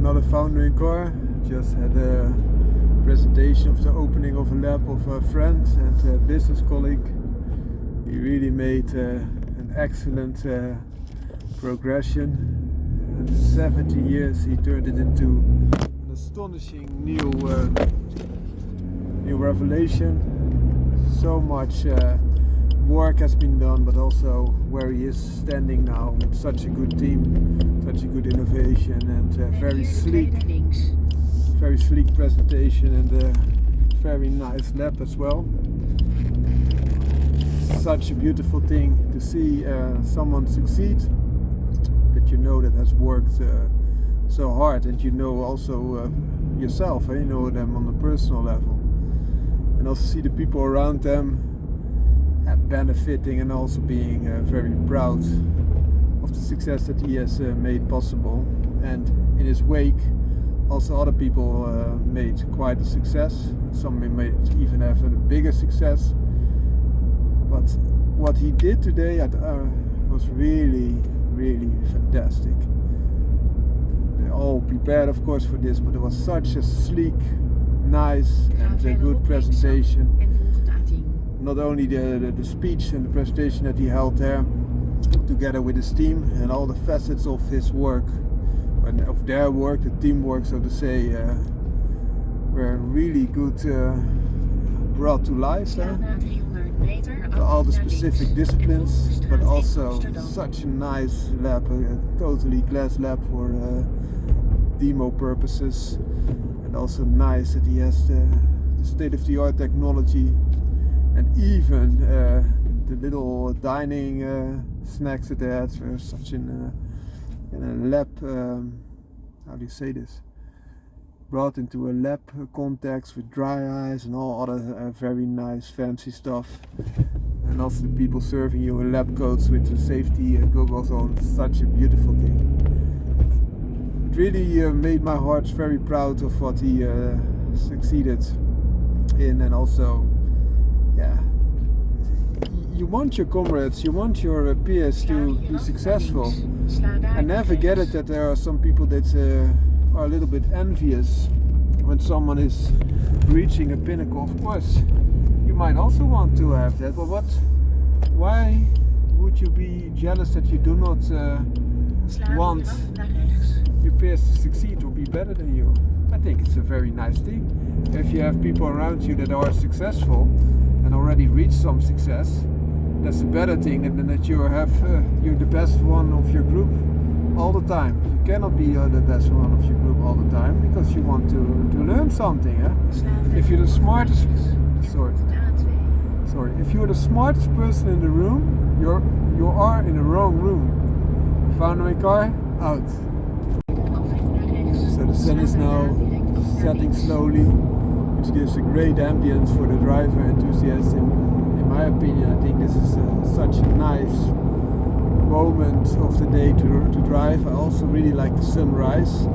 another foundering car. Just had a presentation of the opening of a lab of a friend and a business colleague. He really made an excellent progression. In 70 years he turned it into an astonishing new revelation. So much work has been done, but also where he is standing now with such a good team, such a good innovation, and very sleek presentation, and a very nice lab as well. Such a beautiful thing to see someone succeed that you know that has worked so hard, and you know also yourself, you know them on a personal level, and also see the people around them benefiting and also being very proud of the success that he has made possible. And in his wake also other people made quite a success. Some may even have a bigger success, but what he did today was really fantastic. They all prepared of course for this, but it was such a sleek, nice and a good presentation. Not only the speech and the presentation that he held there together with his team and all the facets of his work, and of their work, the teamwork so to say, were really good brought to life. All the specific disciplines, but also such a nice lab, a totally glass lab for demo purposes, and also nice that he has the state-of-the-art technology. And even the little dining snacks that they had were such in a lab, how do you say this? Brought into a lab context with dry ice and all other very nice fancy stuff. And also the people serving you in lab coats with the safety goggles on. Such a beautiful thing. It really made my heart very proud of what he succeeded in, and also you want your comrades, you want your peers to be successful. I never get it that there are some people that are a little bit envious when someone is reaching a pinnacle. Of course, you might also want to have that, but why would you be jealous that you do not want your peers to succeed or be better than you? I think it's a very nice thing. If you have people around you that are successful and already reached some success, that's a better thing than that you're the best one of your group all the time. You cannot be the best one of your group all the time, because you want to learn something. If you're the smartest, if you're the smartest person in the room, you are in the wrong room. Found my car out. So the sun is now setting slowly, which gives a great ambience for the driver enthusiast. In my opinion, I think this is such a nice moment of the day to drive. I also really like the sunrise,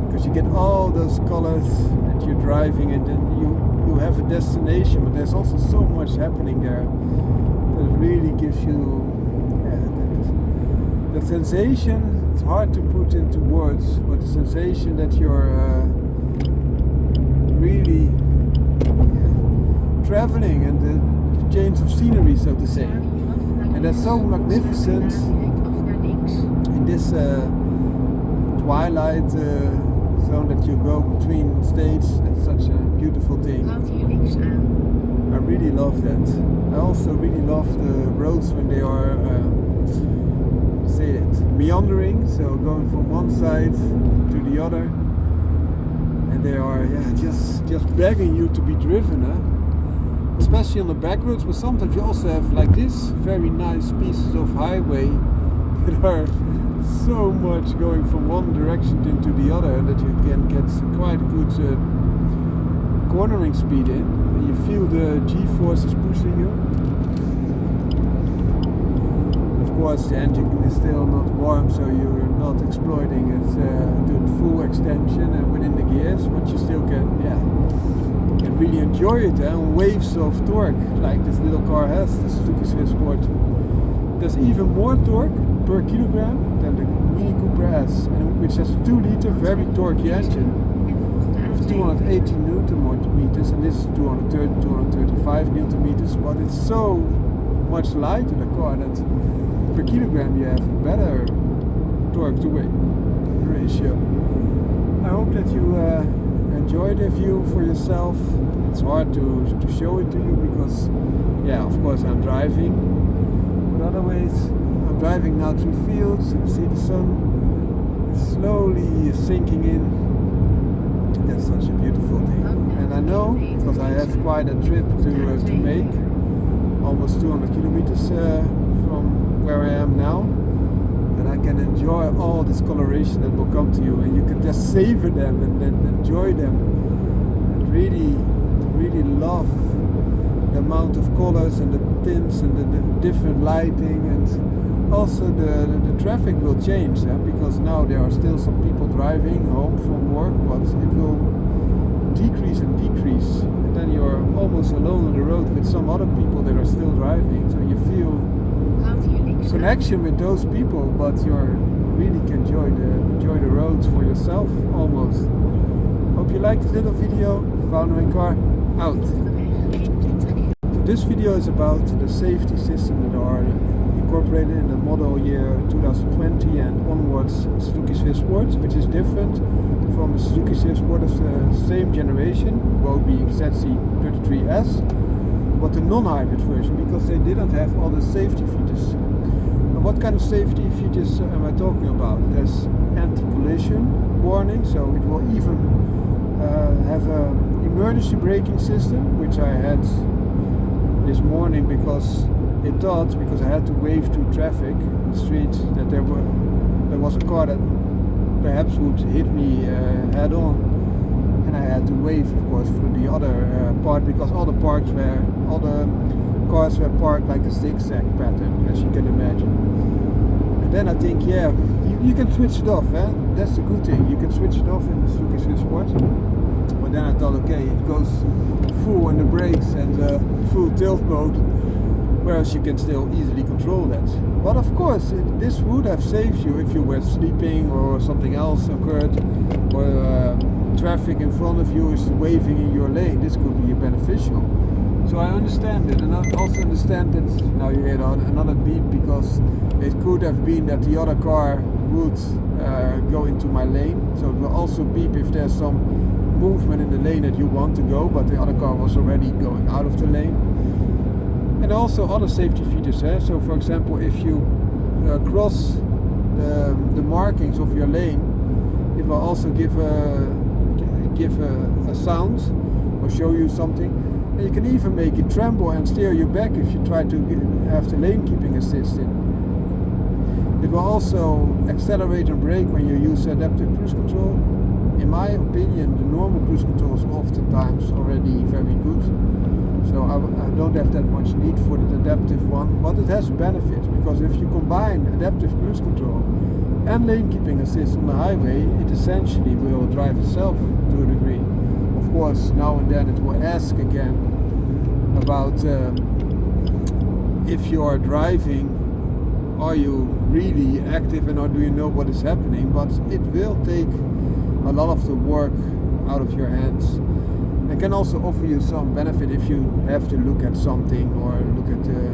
because you get all those colors and you're driving, and then you have a destination, but there's also so much happening there that it really gives you the sensation. It's hard to put into words, but the sensation that you're really traveling, and the change of scenery so to say, and that's so magnificent in this twilight zone that you go between states. That's such a beautiful thing. I really love that. I also really love the roads when they are meandering, so going from one side to the other, and they are just begging you to be driven, especially on the back roads. But sometimes you also have like this very nice pieces of highway that are so much going from one direction into the other, and that you can get quite a good cornering speed in, and you feel the G-forces pushing you. Of course, the engine is still not warm, so you're not exploiting it to full extension and within the gears, but you still can really enjoy it, waves of torque like this little car has, the Suzuki Swift Sport. There's even more torque per kilogram than the Mini Cooper Express, and which has a 2-liter very torquey engine with 280 Newton meters, and this is 235 Newton meters, but it's so much lighter the car that per kilogram you have a better torque to weight ratio. I hope that you enjoy the view for yourself. It's hard to show it to you because, yeah, of course I'm driving, but otherwise I'm driving now through fields and see the sun is slowly sinking in. That's such a beautiful thing, and I know because I have quite a trip to make, almost 200 kilometers from where I am now, that I can enjoy all this coloration that will come to you, and you can just savor them and enjoy them and really love the amount of colors and the tints and the different lighting, and also the traffic will change, because now there are still some people driving home from work, but it will decrease and decrease, and then you're almost alone on the road with some other people that are still driving, so you feel connection with those people, but you really can enjoy the roads for yourself almost. Hope you liked this little video. Found my car out. So this video is about the safety system that are incorporated in the model year 2020 and onwards Suzuki Swift Sport, which is different from the Suzuki Swift Sport of the same generation, both being ZC33S, but the non-hybrid version, because they didn't have all the safety features. And what kind of safety features am I talking about? There's anti-collision warning, so it will even have an emergency braking system, which I had this morning because I had to wave through traffic in the street, that there was a car that perhaps would hit me head on, and I had to wave, of course, through the other part, because all the cars were parked like a zigzag pattern, as you can imagine. And then I think, yeah, you can switch it off, that's the good thing, you can switch it off in the Suzuki Swift Sport. But then I thought, okay, it goes full in the brakes and full tilt mode, whereas you can still easily control that. But of course, this would have saved you if you were sleeping or something else occurred, or traffic in front of you is waving in your lane. This could be beneficial. So I understand it, and I also understand that now you hear another beep, because it could have been that the other car would go into my lane. So it will also beep if there's some movement in the lane that you want to go, but the other car was already going out of the lane. And also other safety features. So for example, if you cross the markings of your lane, it will also give a sound or show you something. And you can even make it tremble and steer you back if you try to have the lane keeping assist in. It will also accelerate and brake when you use adaptive cruise control. In my opinion, the normal cruise control is oftentimes already very good, so I don't have that much need for the adaptive one, but it has benefits, because if you combine adaptive cruise control and lane keeping assist on the highway, it essentially will drive itself to a degree. Of course, now and then it will ask again about if you are driving, are you really active and or do you know what is happening, but it will take a lot of the work out of your hands. It can also offer you some benefit if you have to look at something or look at the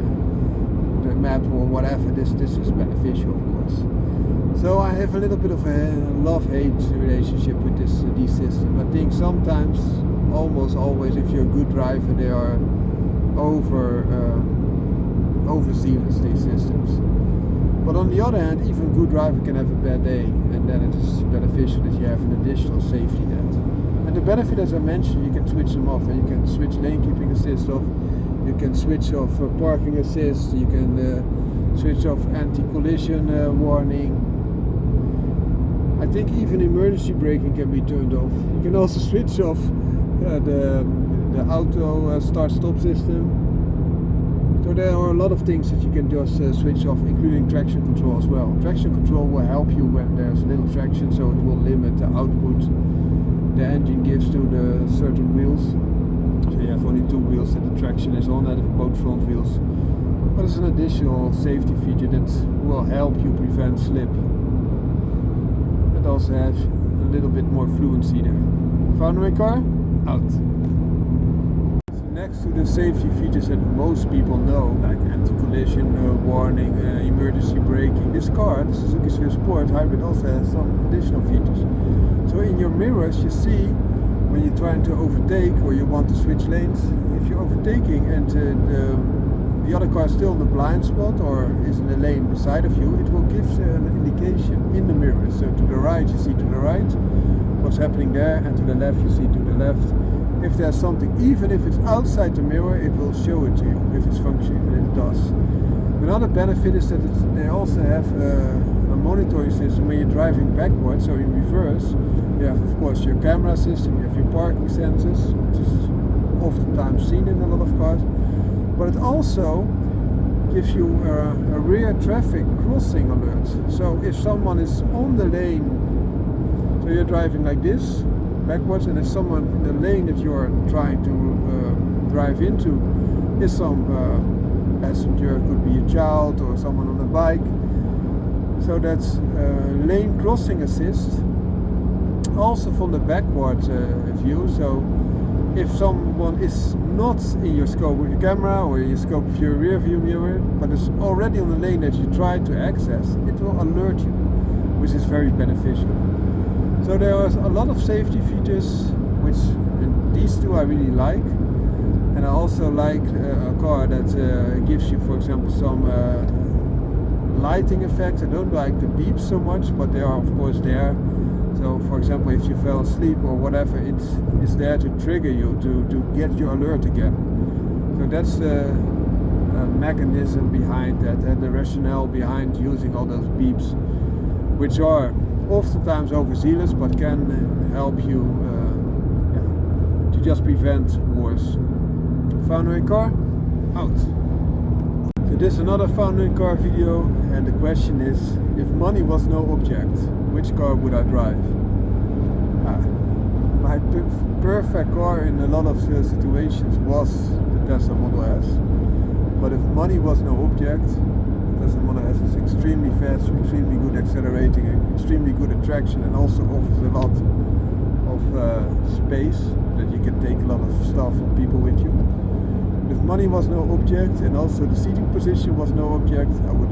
map or whatever. This is beneficial, of course. So I have a little bit of a love-hate relationship with these systems. I think sometimes, almost always, if you're a good driver, they are overzealous, these systems. But on the other hand, even a good driver can have a bad day, and then it is beneficial that you have an additional safety net. And the benefit, as I mentioned, you can switch them off, and you can switch lane keeping assist off, you can switch off parking assist, you can switch off anti-collision warning. I think even emergency braking can be turned off. You can also switch off the auto start-stop system. So there are a lot of things that you can just switch off, including traction control as well. Traction control will help you when there's little traction, so it will limit the output the engine gives to the certain wheels. So you have only two wheels that the traction is on, out of both front wheels. But it's an additional safety feature that will help you prevent slip. but also have a little bit more fluency there. Found my car? Out. So next to the safety features that most people know, like anti-collision warning, emergency braking, this car, the Suzuki Swift Sport Hybrid, also has some additional features. So in your mirrors you see when you're trying to overtake or you want to switch lanes, if you're overtaking and the other car is still in the blind spot or is in the lane beside of you, it will give an indication in the mirror. So to the right you see to the right what's happening there, and to the left you see to the left. If there's something, even if it's outside the mirror, it will show it to you if it's functioning, and it does. Another benefit is that they also have a monitoring system when you're driving backwards or in reverse. You have of course your camera system, you have your parking sensors, which is oftentimes seen in a lot of cars, but it also gives you a rear traffic crossing alert. So if someone is on the lane, so you're driving like this backwards, and if someone in the lane that you're trying to drive into is some passenger, could be a child or someone on a bike, so that's lane crossing assist, also from the backward view. So if someone is not in your scope of your camera or in your scope of your rear view mirror, but is already on the lane that you try to access, it will alert you, which is very beneficial. So there are a lot of safety features, which these two I really like. And I also like a car that gives you, for example, some lighting effects. I don't like the beeps so much, but they are of course there. So for example, if you fell asleep or whatever, it's there to trigger you, to get your alert again. So that's the mechanism behind that, the rationale behind using all those beeps, which are oftentimes overzealous but can help you to just prevent wars. Found my car? Out. So this is another found my car video, and the question is, if money was no object, which car would I drive? My perfect car in a lot of situations was the Tesla Model S, but if money was no object, the Tesla Model S is extremely fast, extremely good accelerating, and extremely good at traction, and also offers a lot of space that you can take a lot of stuff or people with you. If money was no object and also the seating position was no object, I would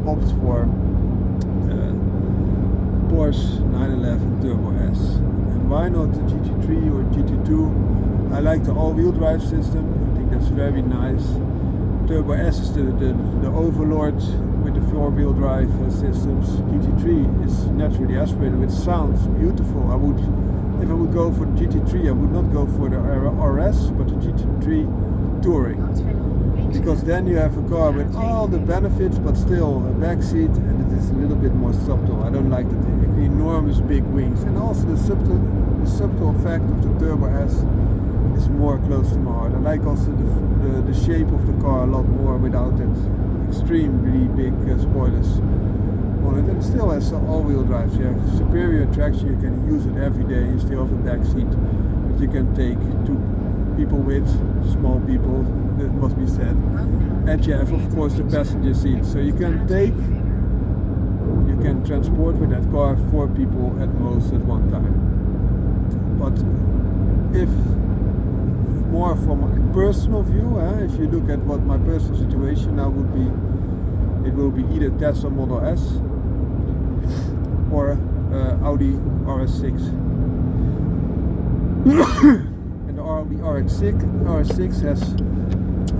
opt for Porsche 911 Turbo S. And why not the GT3 or GT2? I like the all-wheel drive system. I think that's very nice. Turbo S is the overlord with the four-wheel drive systems. GT3 is naturally aspirated, which sounds beautiful. If I would go for the GT3, I would not go for the RS, but the GT3 Touring. Because then you have a car with all the benefits, but still a back seat, and it is a little bit more subtle. I don't like the enormous big wings, and also the subtle effect of the Turbo S is more close to my heart. I like also the shape of the car a lot more without that extremely big spoilers on it, and it still has all-wheel drive. So you have superior traction, you can use it every day. You still have a back seat that you can take two people with, small people, that must be said. And you have of course the passenger seat, so you can transport with that car 4 people at most at one time. But if more from a personal view, if you look at what my personal situation now would be, it will be either Tesla Model S or Audi RS6. And the Audi RS6 has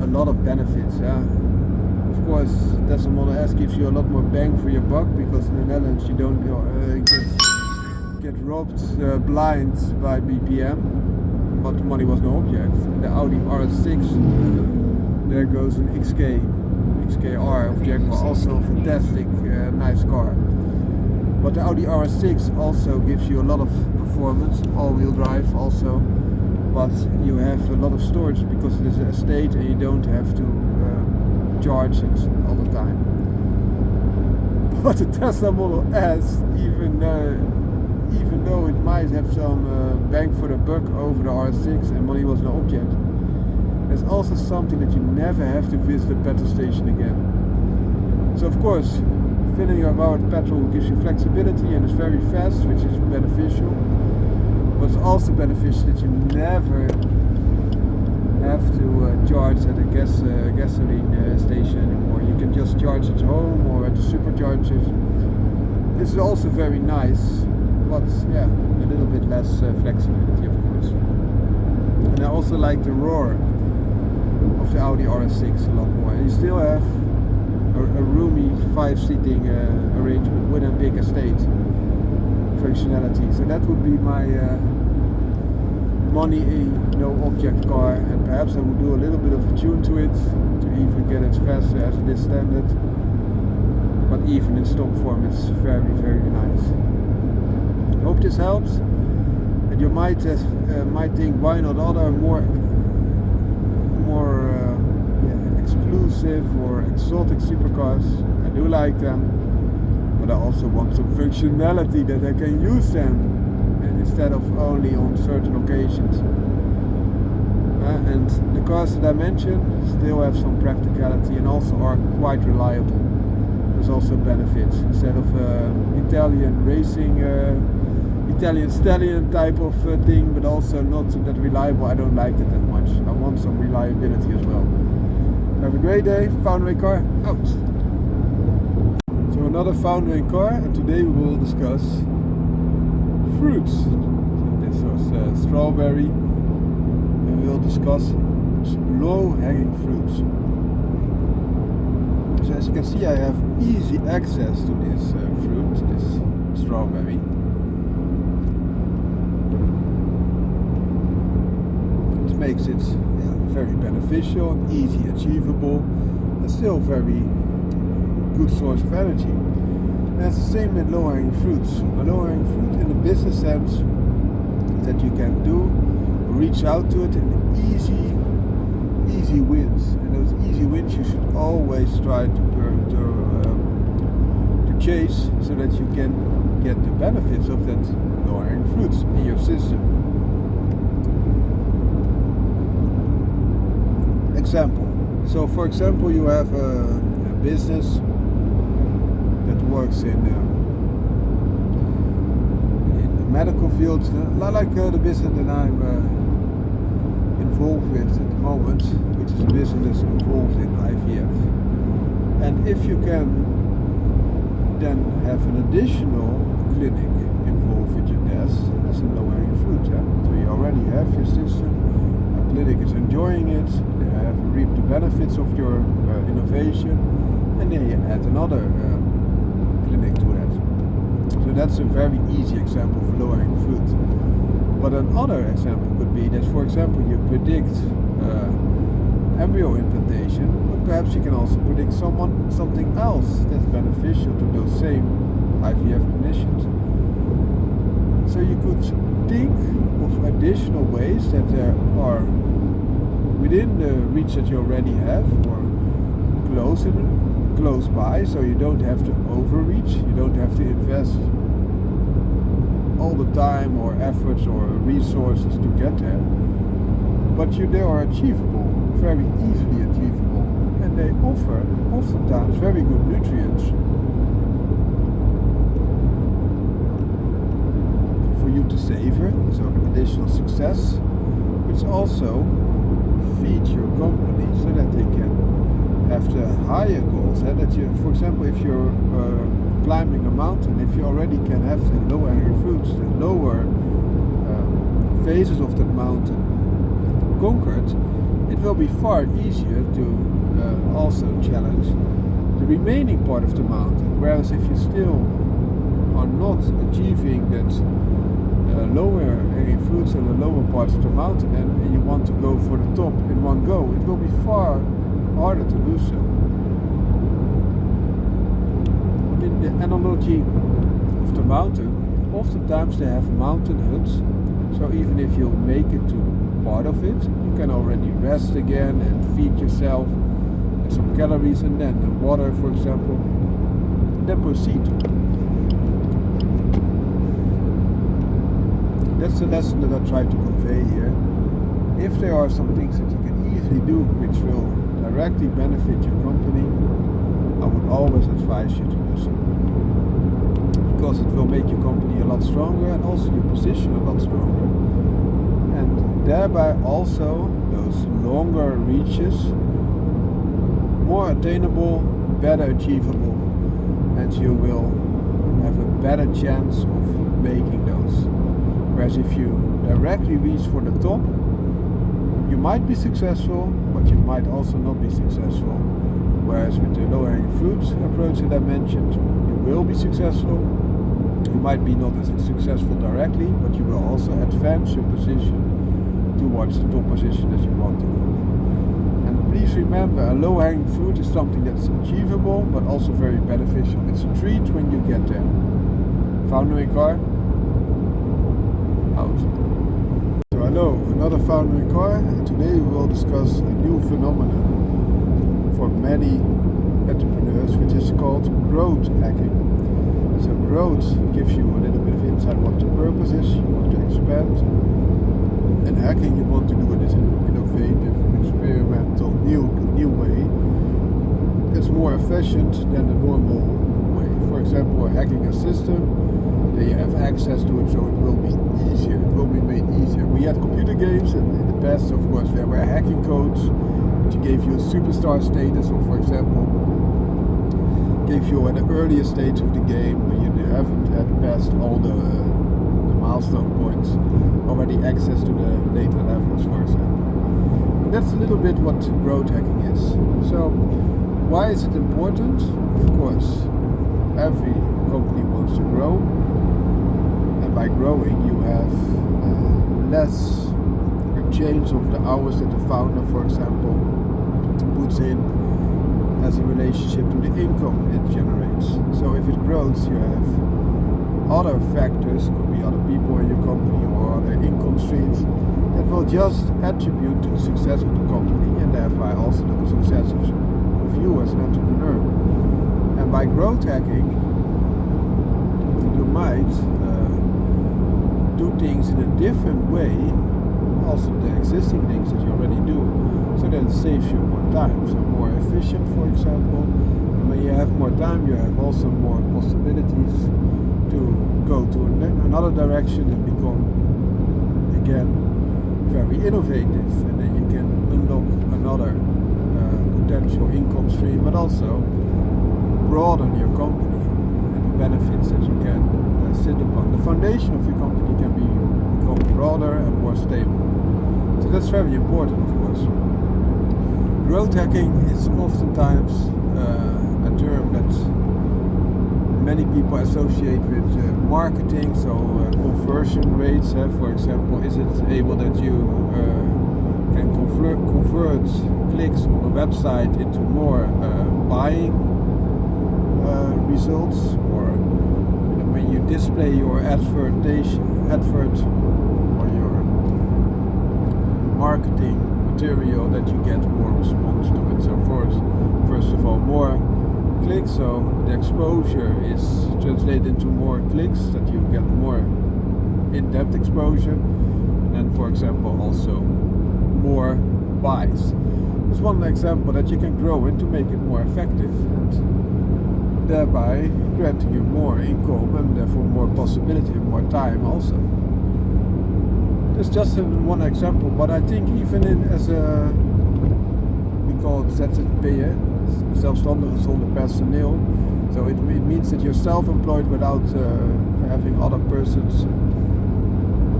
a lot of benefits. Of course, Tesla Model S gives you a lot more bang for your buck, because in the Netherlands you don't get robbed blind by BPM, but the money was no object. And the Audi RS6, there goes an XKR of Jaguar, also a fantastic, nice car. But the Audi RS6 also gives you a lot of performance, all-wheel drive also, but you have a lot of storage because it is an estate and you don't have to charge it all the time. But the Tesla Model S, even though it might have some bang for the buck over the RS6 and money was no object, there's also something that you never have to visit a petrol station again. So of course, Filling your car with petrol gives you flexibility and is very fast, which is beneficial. But it's also beneficial that you never have to charge at a gasoline station anymore. You can just charge at home or at the superchargers. This is also very nice, but yeah, a little bit less flexibility, of course. And I also like the roar of the Audi RS6 a lot more. You still have a roomy 5-seating arrangement with a big estate functionality. So that would be my money no object car, and perhaps I would do a little bit of a tune to it to even get it faster as it is standard. But even in stock form, it's very, very nice. Hope this helps. And you might think, why not other more exclusive or exotic supercars? I do like them, but I also want some functionality that I can use them instead of only on certain occasions. And the cars that I mentioned still have some practicality and also are quite reliable. There's also benefits. Instead of Italian racing, Italian stallion type of thing, but also not that reliable, I don't like it that much. I want some reliability as well. Have a great day. Foundering car out. So another foundering car, and today we will discuss fruits. So this was strawberry, and we will discuss low-hanging fruits. So as you can see, I have easy access to this fruit, this strawberry. It makes it very beneficial, easy achievable, and still very good source of energy. And it's the same with low-hanging fruits. A low-hanging fruit in the business sense that you can do, reach out to it in easy wins. And those easy wins you should always try to chase, so that you can get the benefits of that low-hanging fruits in your system. Example. So for example, you have a business that works in the medical field, like the business that I'm involved with at the moment, which is a business involved in IVF. And if you can then have an additional clinic involved with your desk, that's a low-hanging fruit. So you already have your system, a clinic is enjoying it, they have reaped the benefits of your innovation, and then you add another clinic to that. So that's a very easy example of low-hanging fruit. But another example could be that, for example, you predict embryo implantation, but perhaps you can also predict something else that's beneficial to those same IVF clinicians. So you could think of additional ways that there are within the reach that you already have, or close by, so you don't have to overreach, you don't have to invest all the time or efforts or resources to get there, but they are achievable, very easily achievable, and they offer oftentimes very good nutrients for you to savor, so additional success, which also feed your company so that they can have the higher goals. That you, for example, if you're climbing a mountain, if you already can have the low-hanging fruits, the lower phases of that mountain conquered, it will be far easier to also challenge the remaining part of the mountain. Whereas if you still are not achieving that lower hanging fruits on the lower parts of the mountain, and you want to go for the top in one go, it will be far harder to do so. But in the analogy of the mountain, oftentimes they have mountain huts, so even if you make it to part of it, you can already rest again and feed yourself with some calories and then the water, for example, and then proceed. That's the lesson that I try to convey here. If there are some things that you can easily do which will directly benefit your company, I would always advise you to do so. because it will make your company a lot stronger and also your position a lot stronger. And thereby also those longer reaches, more attainable, better achievable, and you will have a better chance of making those. Whereas if you directly reach for the top, you might be successful, but you might also not be successful. Whereas with the low-hanging fruit approach that I mentioned, you will be successful. You might be not as successful directly, but you will also advance your position towards the top position that you want to go. And please remember, a low-hanging fruit is something that's achievable, but also very beneficial. It's a treat when you get there. Founder in car? Out. So hello, another founder in car, and today we will discuss a new phenomenon for many entrepreneurs, which is called growth hacking. So growth gives you a little bit of insight what the purpose is, you want to expand, and hacking you want to do it in an innovative, experimental, new way. It's more efficient than the normal way. For example, hacking a system, then you have access to it, so it will be easier, it will be made easier. We had computer games, and in the past, of course, there were hacking codes which gave you a superstar status, or for example, gave you at an earlier stage of the game when you haven't had passed all the milestone points, already access to the later levels, for example. And that's a little bit what growth hacking is. So why is it important? Of course, every company wants to grow, and by growing you have less change of the hours that the founder, for example, puts in as a relationship to the income it generates. So if it grows, you have other factors, could be other people in your company or other income streams, that will just attribute to the success of the company and thereby also to the success of you as an entrepreneur. And by growth hacking, you might do things in a different way, also the existing things that you already do, so that it saves you more time, so more efficient, for example. And when you have more time, you have also more possibilities to go to another direction and become again very innovative, and then you can unlock another potential income stream, but also broaden your company and the benefits that you can sit upon. The foundation of your company can become broader and more stable. So that's very important, of course. Growth hacking is oftentimes a term that many people associate with marketing, so conversion rates, for example, is it able that you can convert clicks on a website into more buying results, or when you display your advert or your marketing material, that you get more response to it. So first of all, more clicks, so the exposure is translated into more clicks, that you get more in-depth exposure, and then, for example, also more buys. There's one example that you can grow in to make it more effective, and thereby granting you more income and therefore more possibility and more time also. That's just one example, but I think even as a, we call it ZZP'er, zelfstandige zonder personeel, so it means that you're self-employed without having other persons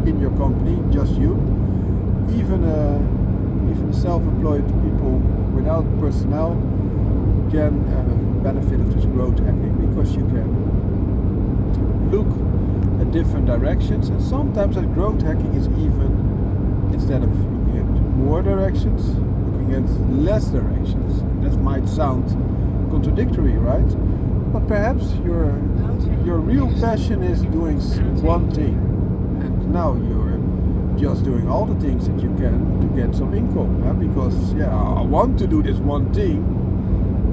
in your company, just you. Even self-employed people without personnel can benefit of this growth hacking, because you can look at different directions, and sometimes that growth hacking is even, instead of looking at more directions, looking at less directions. That might sound contradictory, right? But perhaps your real passion is doing one thing, and now you're just doing all the things that you can to get some income, because I want to do this one thing,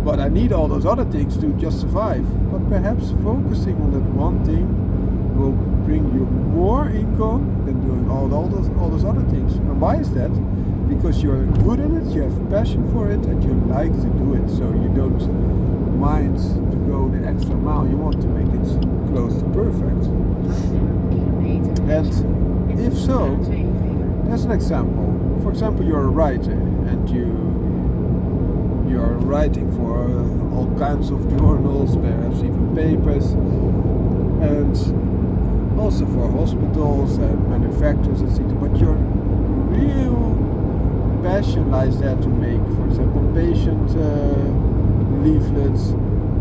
but I need all those other things to just survive. But perhaps focusing on that one thing will bring you more income than doing all those other things. And why is that? Because you're good at it, you have passion for it, and you like to do it, so you don't mind to go the extra mile. You want to make it close to perfect. And if so, as an example, for example, you're a writer and you're writing for all kinds of journals, perhaps even papers, and also for hospitals and manufacturers, etc. But your real passion lies there to make, for example, patient leaflets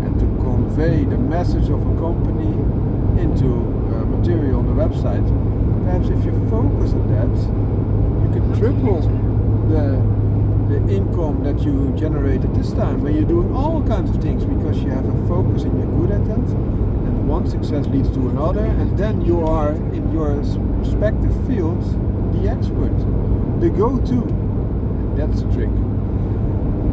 and to convey the message of a company into material on the website. Perhaps if you focus on that, you can triple the income that you generate at this time when you're doing all kinds of things, because you have a focus and you're good at that, and one success leads to another, and then you are in your respective field the expert, the go-to. That's the trick.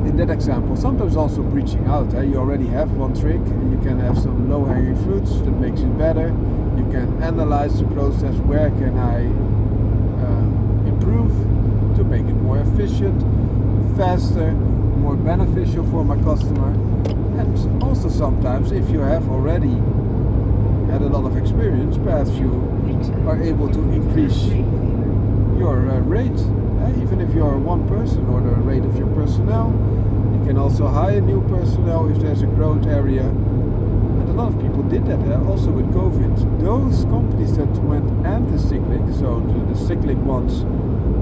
In that example, sometimes also reaching out. You already have one trick, and you can have some low-hanging fruits that makes it better. You can analyze the process. Where can I improve to make it more efficient, faster, more beneficial for my customer? And also sometimes, if you have already had a lot of experience, perhaps you are able to increase your rate. Even if you're one person, or the rate of your personnel. You can also hire new personnel if there's a growth area. And a lot of people did that also with COVID. Those companies that went anti-cyclic, so the cyclic ones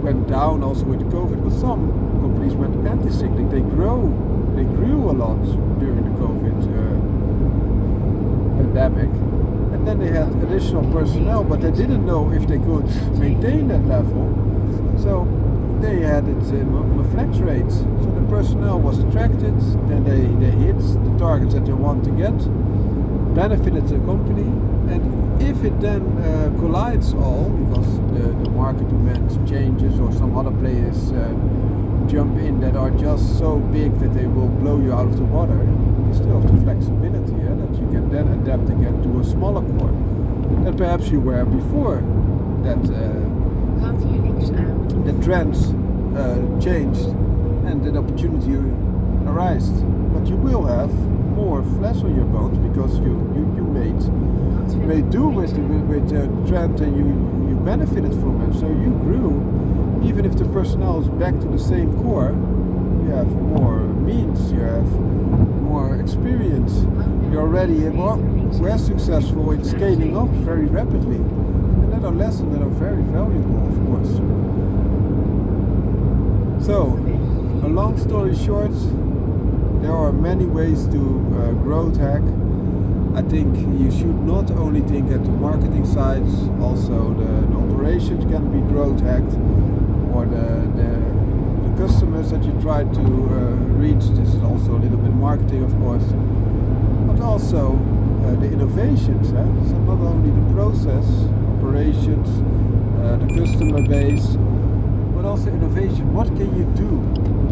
went down also with COVID, but some companies went anti-cyclic. They grew a lot during the COVID pandemic. And then they had additional personnel, but they didn't know if they could maintain that level. So they had it in a flex rate. So the personnel was attracted, then they hit the targets that they want to get, benefited the company, and if it then collides all, because the market demand changes or some other players jump in that are just so big that they will blow you out of the water, you still have the flexibility that you can then adapt again to a smaller core that perhaps you were before that the trends changed and an opportunity arose. But you will have more flesh on your bones because you made do with the trend, and you benefited from it. So you grew, even if the personnel is back to the same core. You have more means, you have more experience. You already were successful in scaling up very rapidly. And that are lessons that are very valuable, of course. So, a long story short, there are many ways to growth hack. I think you should not only think at the marketing side, also the operations can be growth hacked, or the customers that you try to reach. This is also a little bit marketing, of course, but also the innovations. So not only the process, operations, the customer base, but also innovation. What can you do?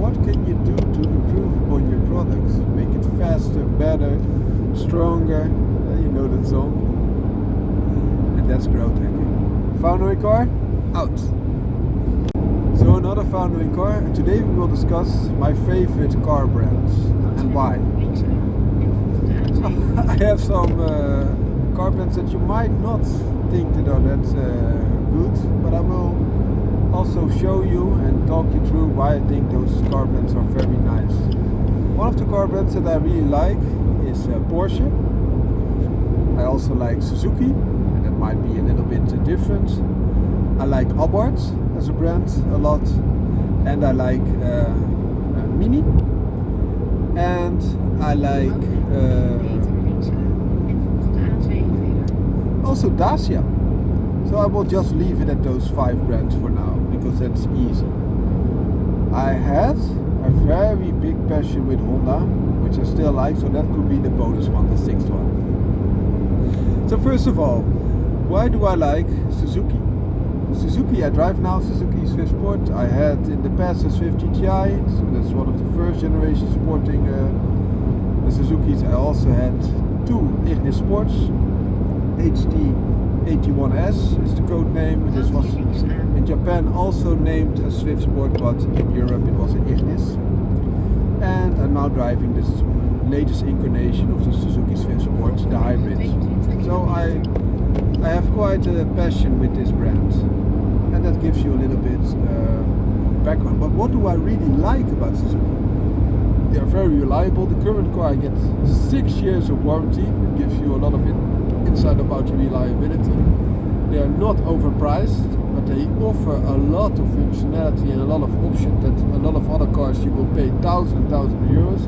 What can you do to improve upon your products? Make it faster, better, stronger. You know that song. And that's growth hacking. Founder in Car, out. So another founder in Car, and today we will discuss my favorite car brands and why. I have some car brands that you might not think that are that good, but I will also show you and talk you through why I think those car brands are very nice. One of the car brands that I really like is Porsche. I also like Suzuki, and that might be a little bit different. I like Abarth as a brand a lot, and I like Mini, and I like also Dacia. So I will just leave it at those 5 brands for now, because that's easy. I had a very big passion with Honda, which I still like, so that could be the bonus one, the 6th one. So first of all, why do I like Suzuki? Suzuki, I drive now Suzuki Swift Sport. I had in the past a Swift GTI, so that's one of the first generation sporting the Suzukis. I also had 2 Ignis Sports, HD81S is the code name. This was in Japan also named a Swift Sport, but in Europe it was an Ignis. And I'm now driving this latest incarnation of the Suzuki Swift Sports, the hybrid. So I have quite a passion with this brand, and that gives you a little bit of background. But what do I really like about Suzuki? They are very reliable. The current car gets 6 years of warranty. It gives you a lot of insight about the reliability. They are not overpriced, but they offer a lot of functionality and a lot of options that a lot of other cars you will pay thousand euros.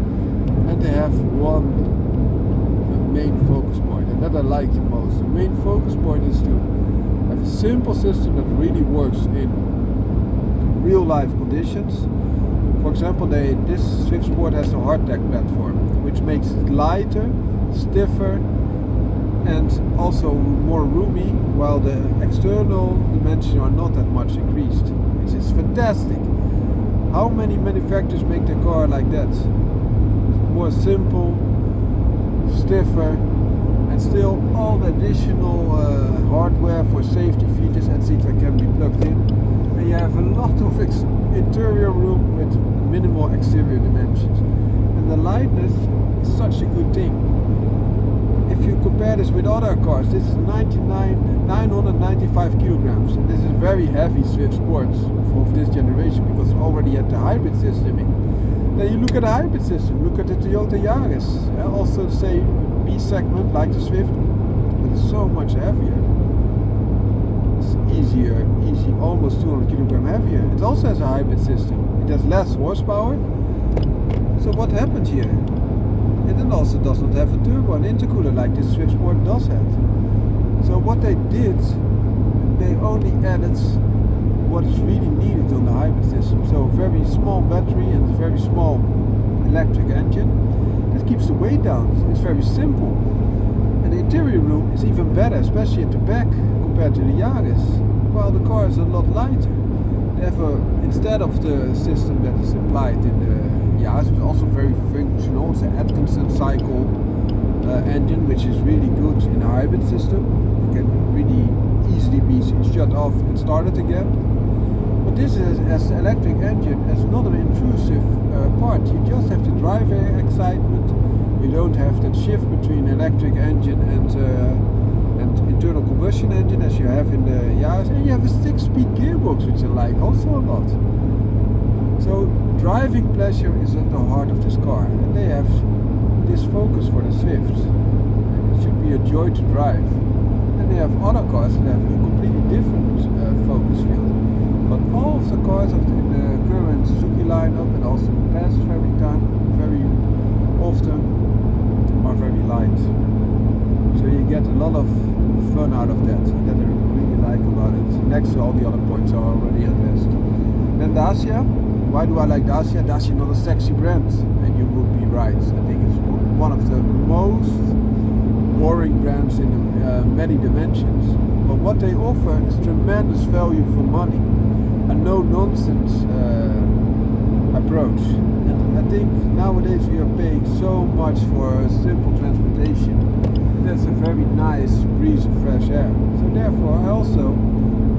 And they have one main focus point, and that I like the most. The main focus point is to have a simple system that really works in real life conditions. For example, this Swift Sport has a hardtack platform, which makes it lighter, stiffer, and also more roomy, while the external dimensions are not that much increased, which is fantastic. How many manufacturers make their car like that? More simple, stiffer, and still all the additional hardware for safety features, etc. can be plugged in. And you have a lot of interior room with minimal exterior dimensions. And the lightness is such a good thing. If you compare this with other cars, this is 995 kilograms. And this is very heavy Swift Sports of this generation, because it already had the hybrid system in. Then you look at the hybrid system, look at the Toyota Yaris, also the same B segment like the Swift, but it's so much heavier. It's easy, almost 200 kilogram heavier. It also has a hybrid system. It has less horsepower. So what happened here? And it also does not have a turbo and intercooler like this Swift Sport does have. So what they did, they only added what is really needed on the hybrid system. So a very small battery and a very small electric engine. It keeps the weight down. It's very simple. And the interior room is even better, especially at the back compared to the Yaris, while the car is a lot lighter. They have instead of the system that is applied in the Yaris, it's also very functional. It's an Atkinson cycle engine, which is really good in a hybrid system. It can really easily be shut off and started again. But this is, as the electric engine, is not an intrusive part. You just have the driver excitement. You don't have that shift between electric engine and internal combustion engine as you have in the Yaris. And you have a 6-speed gearbox, which I like also a lot. So driving pleasure is at the heart of this car. And they have this focus for the Swift. And it should be a joy to drive. And they have other cars that have a completely different focus field. But all of the cars in the current Suzuki lineup, and also the past very often, are very light. So you get a lot of fun out of that. And that I really like about it. Next to all the other points are already addressed. Then Dacia. Why do I like Dacia? Dacia is not a sexy brand, and you would be right. I think it's one of the most boring brands in many dimensions. But what they offer is tremendous value for money. A no-nonsense approach. And I think nowadays we are paying so much for simple transportation. That's a very nice breeze of fresh air. So therefore I also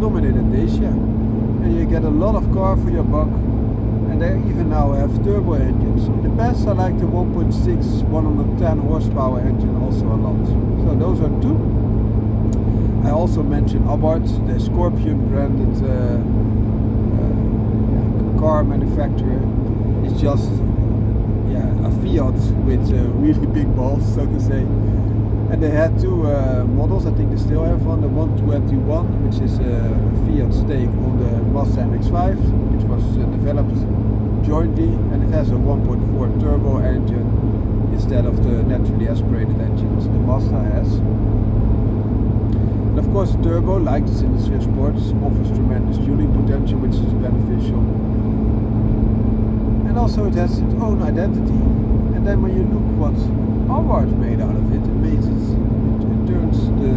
nominated Dacia. And you get a lot of car for your buck. And they even now have turbo engines. In the past I like the 1.6 110 horsepower engine also a lot. So those are two. I also mentioned Abarth, the Scorpion branded car manufacturer. It's just a Fiat with really big balls, so to say. And they had two models. I think they still have one, the 121, which is a Fiat stake on the Mazda MX-5, which was developed jointly, and it has a 1.4 turbo engine instead of the naturally aspirated engines the Mazda has. And of course the turbo, like this in the Swift Sports, offers tremendous tuning potential, which is beneficial. And also it has its own identity. And then when you look what Abarth made out of it, it turns the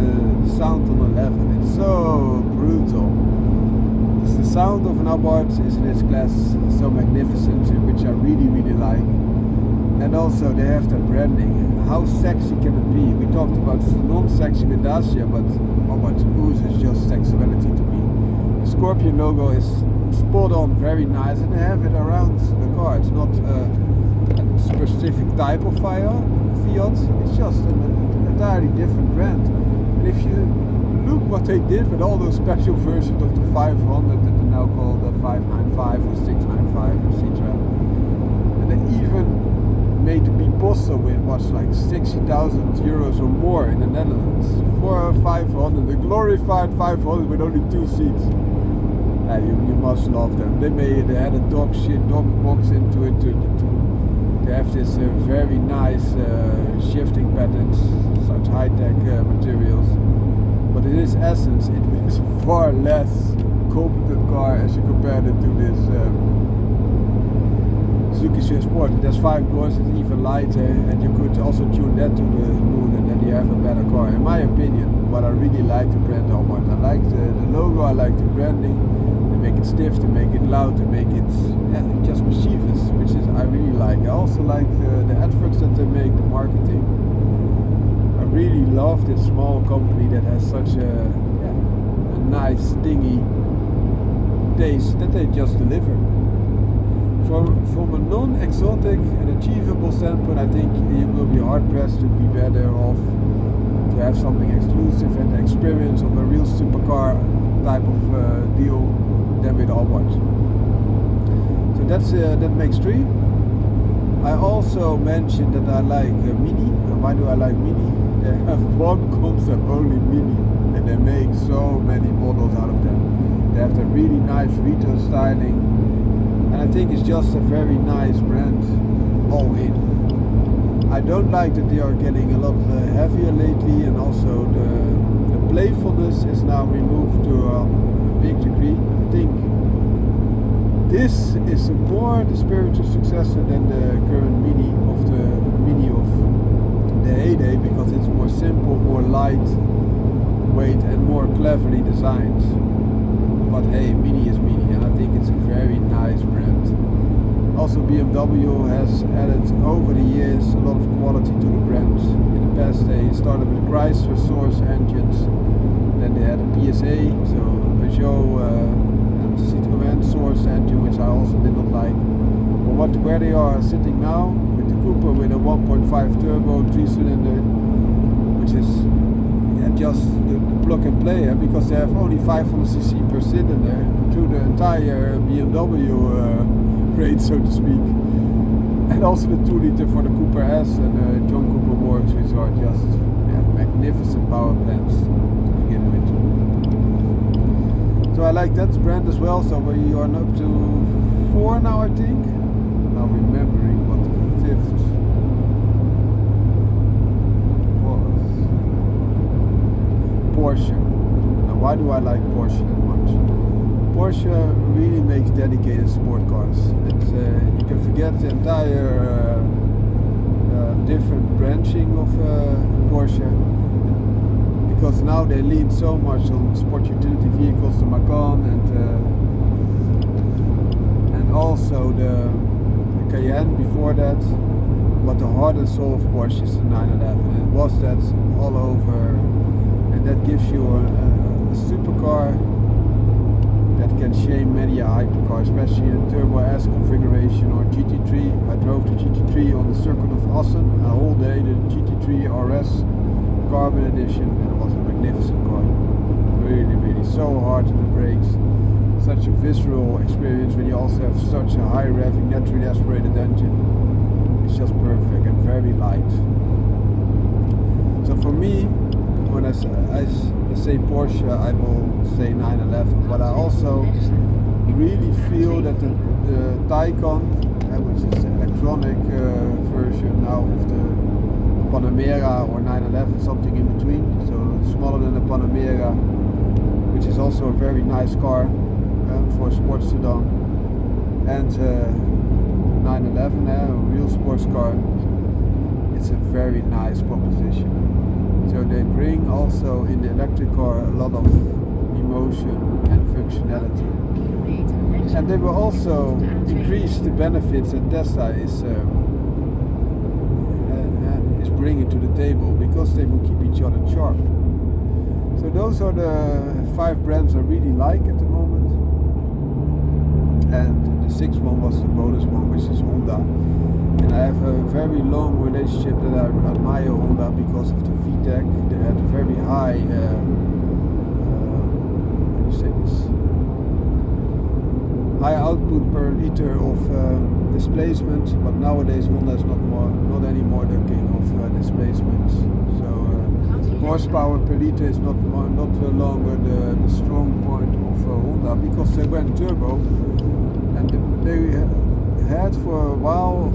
sound on 11. It's so brutal. The sound of an Abarth is in its class so magnificent, which I really like. And also they have their branding. How sexy can it be? We talked about non-sexy with Dacia, but Abarth oozes just sexuality to me. The Scorpion logo is spot on, very nice, and they have it around the car. It's not specific type of Fiat. It's just an entirely different brand. And if you look what they did with all those special versions of the 500 that are now called the 595 or 695, etc. And they even made the Biposto with what's like 60,000 euros or more in the Netherlands for a 500, the glorified 500 with only 2 seats. You must love them. They had a dog box into it to have this very nice shifting patterns, such high-tech materials. But in its essence, it is a far less competent car as you compare it to this Suzuki Swift Sport. It has 5 doors, it's even lighter, and you could also tune that to the moon, and then you have a better car, in my opinion. But I really like the brand Almart. I like the logo, I like the branding. They make it stiff, they make it loud, they make it just mischievous, which is I really like. I also like the adverts that they make, the marketing. I really love this small company that has such a nice, stingy taste that they just deliver. From a non-exotic and achievable standpoint, I think you will be hard-pressed to be better off to have something exclusive and the experience of a real supercar type of deal than with Almart. So that makes 3. I also mentioned that I like Mini. And why do I like Mini? They have one concept, only Mini, and they make so many models out of them. They have the really nice retail styling, and I think it's just a very nice brand all in. I don't like that they are getting a lot heavier lately, and also the playfulness is now removed to a big degree. I think this is more the spiritual successor than the current Mini of the heyday, because it's more simple, more lightweight, and more cleverly designed. But hey, Mini is Mini, and I think it's a very nice brand. Also, BMW has added over the years a lot of quality to the brand. In the past, they started with Chrysler source engines, then they had a PSA, so Peugeot and Citroën source engine, which I also did not like. But where they are sitting now, with the Cooper with a 1.5 turbo 3-cylinder, which is just the plug and play, because they have only 500cc per cylinder through the entire BMW range, so to speak. And also the 2-liter for the Cooper S and the John Cooper Works, which are just magnificent power plants to begin with. So I like that brand as well. So we are up to 4 now, I think. Now remembering what the 5th was. Porsche. Now why do I like Porsche that much? Porsche really makes dedicated sport cars. You can forget the entire different branching of Porsche, because now they lean so much on sport utility vehicles, the Macan and also the Cayenne before that. But the heart and soul of Porsche is the 911, and it was that all over, and that gives you a supercar that can shame many a hypercar, especially in a Turbo S configuration or GT3. I drove the GT3 on the circuit of Assen a whole day, the GT3 RS Carbon Edition, and it was a magnificent car. Really, really so hard on the brakes. Such a visceral experience when you also have such a high revving, naturally aspirated engine. It's just perfect and very light. So for me, when I say Porsche, I will say 911, but I also really feel that the Taycan, which is the electronic version now of the Panamera or 911, something in between, so smaller than the Panamera, which is also a very nice car for a sports sedan, and 911, a real sports car. It's a very nice proposition. So they bring also in the electric car a lot of emotion and functionality. And they will also increase the benefits that Tesla is bringing to the table, because they will keep each other sharp. So those are the 5 brands I really like at the moment. And the sixth one was the bonus one, which is Honda. And I have a very long relationship that I admire Honda because of the VTEC. They had a very high, how do you say this? High output per liter of displacement, but nowadays Honda is not anymore the king of displacement. So horsepower per liter is not longer the strong point of Honda, because they went turbo, and they had for a while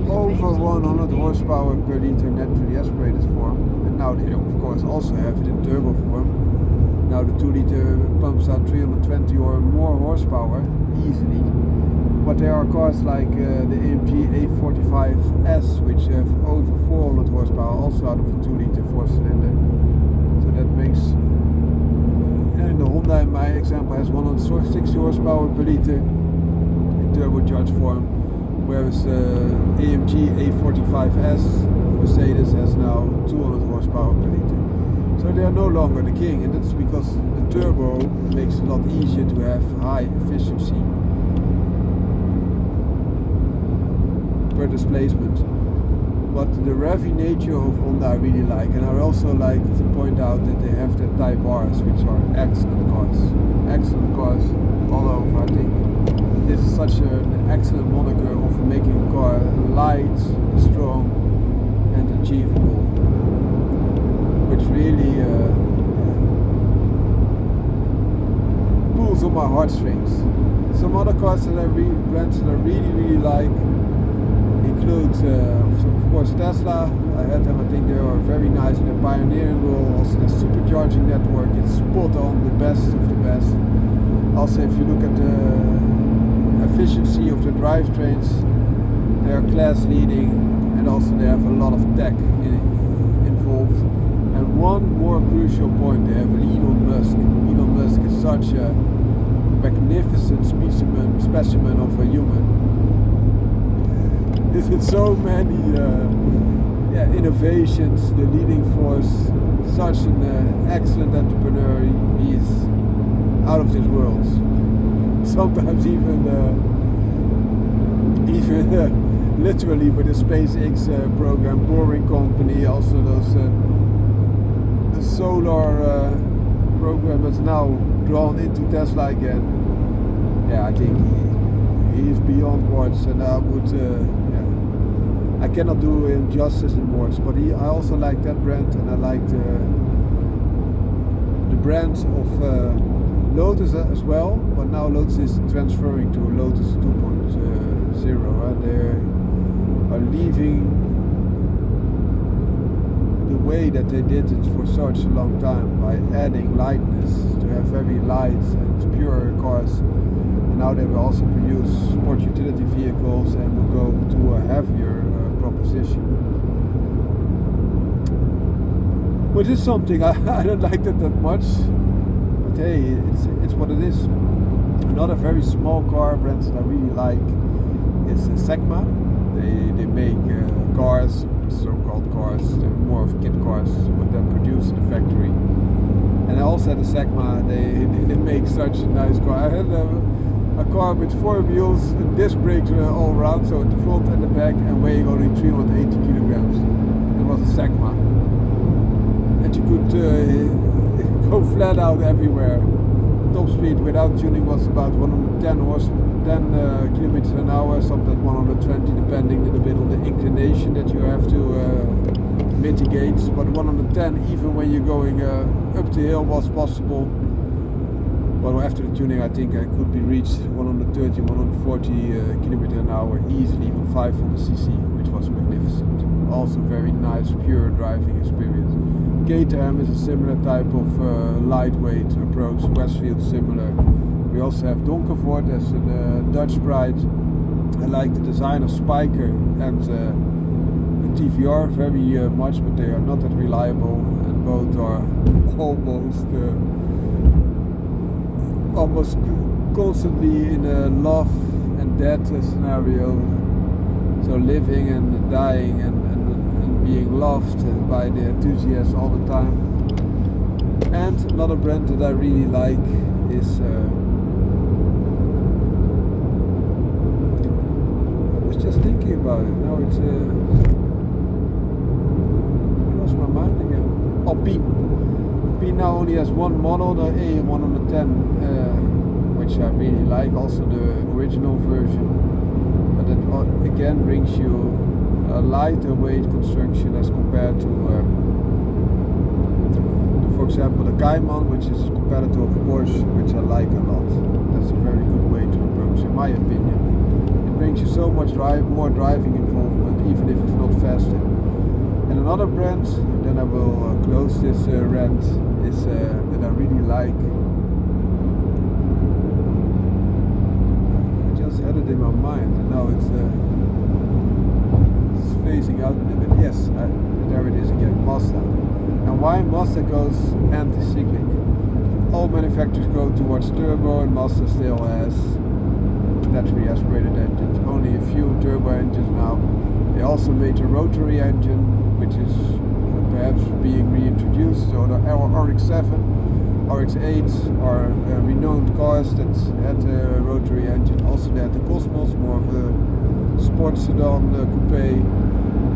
over 100 horsepower per liter naturally aspirated form, and now they of course also have it in turbo form. Now the 2 liter pumps out 320 or more horsepower easily, but there are cars like the AMG A45S which have over 400 horsepower also out of a 2 liter 4-cylinder. So that makes, and the Honda in my example has 160 horsepower per liter in turbocharged form, whereas AMG A45S Mercedes has now 200 horsepower per liter. So they are no longer the king, and that's because the turbo makes it a lot easier to have high efficiency per displacement. But the revvy nature of Honda I really like, and I also like to point out that they have the Type Rs, which are excellent cars all over. I think this is such an excellent moniker of making a car light, strong and achievable, which really pulls on my heartstrings. Some other cars that brands that I really like include, of course, Tesla. I had them. I think they are very nice in their pioneering role. Also, the supercharging network, it's spot on, the best of the best. Also, if you look at the efficiency of the drivetrains, they are class leading, and also they have a lot of tech involved. And one more crucial point, they have Elon Musk. Elon Musk is such a magnificent specimen of a human. There's so many innovations, the leading force, such an excellent entrepreneur. He is out of this world. Sometimes even literally with the SpaceX program, Boring Company, also those the solar program that's now drawn into Tesla again. Yeah, I think he is beyond words, and I would I cannot do him justice in words, but I also like that brand, and I like the brand of Lotus as well, but now Lotus is transferring to Lotus 2.0, and they are leaving the way that they did it for such a long time by adding lightness to have very light and pure cars. And now they will also produce sport utility vehicles and will go to a heavier proposition, which is something I don't like that much, but hey, it's what it is. Another very small car brand that I really like is Segma. They make cars, so-called cars, they're more of kit cars, but they're produced in the factory. And I also had a Segma. They make such a nice car. I had a car with 4 wheels, disc brakes all around, so at the front and the back, and weighing only 380 kilograms. It was a Segma, and you could go flat out everywhere. Top speed without tuning was about 110 kilometers an hour, sometimes 120, depending a little bit on the inclination that you have to mitigate. But 110, even when you're going up the hill, was possible. But after the tuning, I think I could be reached 130, 140 kilometers an hour easily on 500cc, which was magnificent. Also very nice, pure driving experience. Caterham is a similar type of lightweight approach. Westfield similar. We also have Donkervoort as a Dutch pride. I like the design of Spyker and the TVR very much, but they are not that reliable, and both are almost constantly in a love and death scenario. So living and dying and being loved by the enthusiasts all the time. And another brand that I really like is about it. Now it's lost my mind again. Oh, Beam. Beam now only has one model, the A110, which I really like. Also the original version, but that again brings you a lighter weight construction as compared to, for example, the Cayman, which is a competitor of Porsche, which I like a lot. That's a very good way to approach, in my opinion. It brings you so much more driving involvement, even if it's not faster. And another brand, and then I will close this rant, is that I really like. I just had it in my mind, and now it's phasing out a little bit. Yes, there it is again, Mazda. And why Mazda goes anti-cyclic? All manufacturers go towards turbo, and Mazda still has naturally aspirated engines. Only a few turbo engines now. They also made a rotary engine, which is perhaps being reintroduced. So the RX-7, RX-8 are renowned cars that had a rotary engine. Also they had the Cosmos, more of a sports sedan coupe,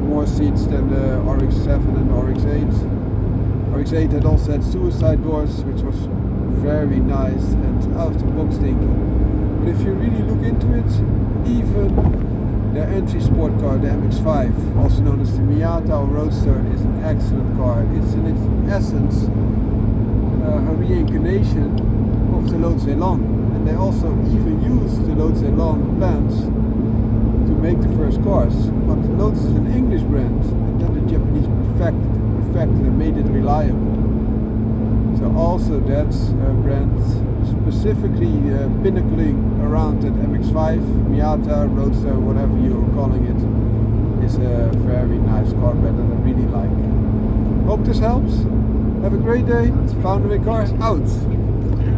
more seats than the RX-7 and the RX-8. RX-8 had also had suicide doors, which was very nice and out-of-the-box thinking. But if you really look into it, even the entry sport car, the MX-5, also known as the Miata Roadster, is an excellent car. It's in its essence a reincarnation of the Lot Ceylon, and they also even used the Lot Ceylon plans to make the first cars. But Lotus is an English brand, and then the Japanese perfected and made it reliable. So also that brand specifically pinnacling around that MX-5, Miata, Roadster, whatever you're calling it, is a very nice car brand that I really like. Hope this helps. Have a great day. Found Away Cars out.